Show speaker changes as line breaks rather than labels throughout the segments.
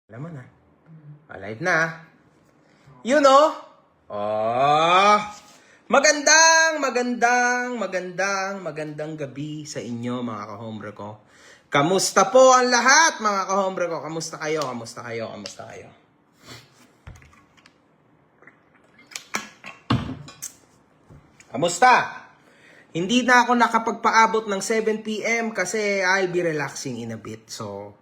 Alam mo na. Alive na. You know? Oh, magandang gabi sa inyo mga kahombre ko. Kamusta po ang lahat mga kahombre ko? Kamusta kayo? Kamusta? Hindi na ako nakapagpaabot ng 7 p.m. kasi I'll be relaxing in a bit. So,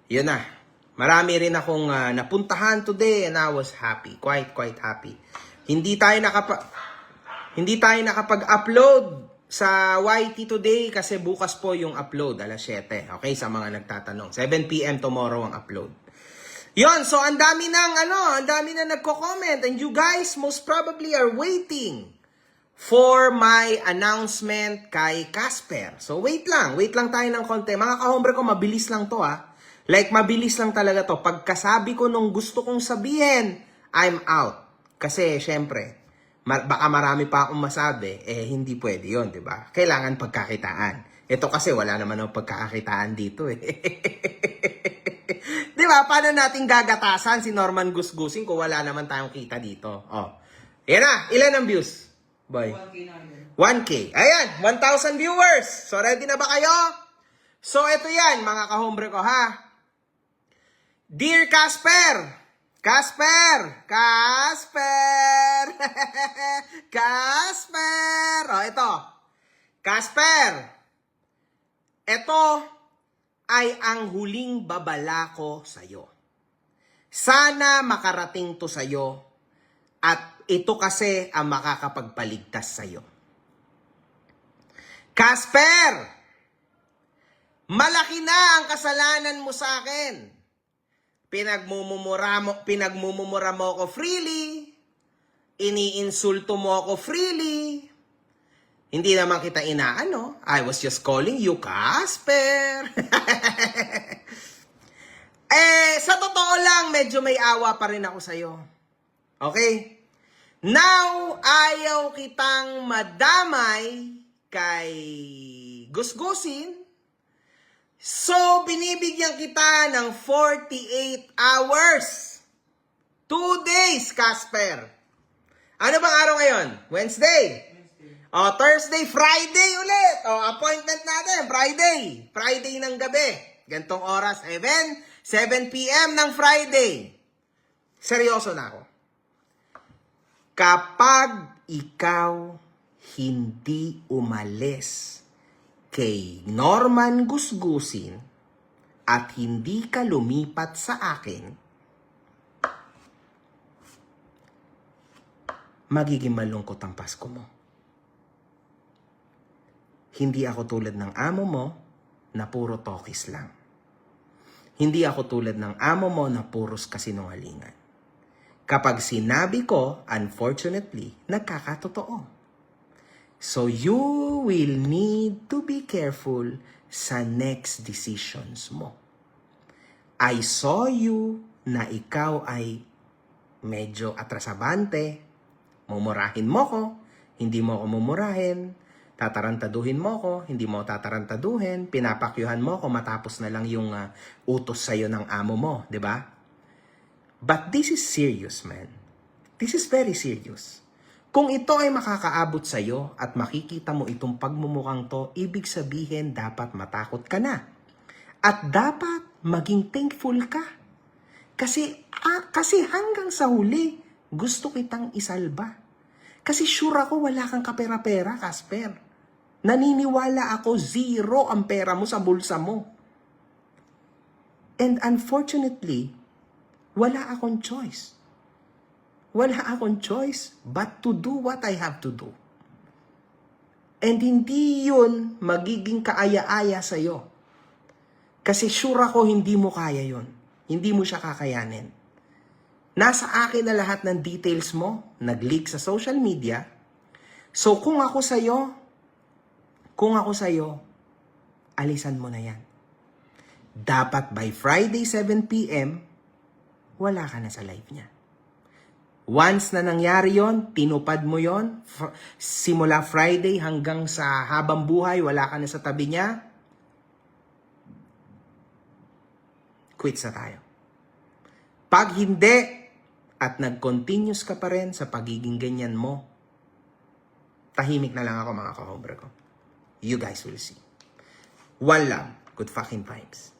yun na. Marami rin akong napuntahan today and I was happy. Quite happy. Hindi tayo nakapag-upload sa YT today kasi bukas po yung upload, alas 7. Okay, sa mga nagtatanong. 7 p.m. tomorrow ang upload. Yon, so ang dami na nagko-comment and you guys most probably are waiting for my announcement kay Casper. So wait lang tayo ng konti. Mga kahombre ko, mabilis lang to . Like, mabilis lang talaga to. Pagkasabi ko nung gusto kong sabihin, I'm out. Kasi, syempre, baka marami pa akong masabi, hindi pwede yun, di ba? Kailangan pagkakitaan. Ito kasi, wala naman ang pagkakakitaan dito, Di ba? Paano natin gagatasan si Norman Gusgusin kung wala naman tayong kita dito? Oh. Yan na. Ilan ang views? Boy. 1K. Ayan. 1,000 viewers. So, ready na ba kayo? So, ito yan, mga kahombre ko, ha? Dear Casper! Casper! Oh, ito. Casper! Ito ay ang huling babala ko sa'yo. Sana makarating to sa'yo at ito kasi ang makakapagpaligtas sa'yo. Casper! Malaki na ang kasalanan mo sa akin. Pinagmumura mo ako freely. Iniinsulto mo ako freely. Hindi naman kita inaano. I was just calling you Casper. Sa totoo lang, medyo may awa pa rin ako sa'yo. Okay? Now, ayaw kitang madamay kay Gusgusin. So, binibigyan kita ng 48 hours. 2 days, Casper. Ano bang araw ngayon? Wednesday. O, Thursday, Friday ulit. O, appointment natin, Friday. Friday ng gabi. Gantong oras, 7 p.m. ng Friday. Seryoso na ako. Kapag ikaw hindi umalis kay Norman Gusgusin at hindi ka lumipat sa akin, magiging malungkot ang Pasko mo. Hindi ako tulad ng amo mo na puro tokis lang. Hindi ako tulad ng amo mo na puros kasinungalingan. Kapag sinabi ko, unfortunately, nagkakatotoo. So, you will need to be careful sa next decisions mo. I saw you na ikaw ay medyo atrasabante. Mumurahin mo ko, hindi mo ako mumurahin. Tatarantaduhin mo ko, hindi mo tatarantaduhin. Pinapakyuhan mo ko matapos na lang yung utos sa'yo ng amo mo, di ba? But this is serious, man. This is very serious. Kung ito ay makakaabot sa'yo at makikita mo itong pagmumukhang to, ibig sabihin dapat matakot ka na. At dapat maging thankful ka. Kasi hanggang sa huli, gusto kitang isalba. Kasi sure ako wala kang kapera-pera, Casper. Naniniwala ako 0 ang pera mo sa bulsa mo. And unfortunately, wala akong choice. Wala akong choice but to do what I have to do. And hindi yun magiging kaaya-aya sa'yo. Kasi sure ako hindi mo kaya yun. Hindi mo siya kakayanin. Nasa akin na lahat ng details mo, nag-leak sa social media. So kung ako sa'yo, alisan mo na yan. Dapat by Friday 7 p.m., wala ka na sa live niya. Once na nangyari yon, tinupad mo yon, simula Friday hanggang sa habang buhay, wala ka na sa tabi niya, quits na tayo. Pag hindi, at nag-continuous ka pa rin sa pagiging ganyan mo, tahimik na lang ako mga kahobra ko. You guys will see. One love. Good fucking vibes.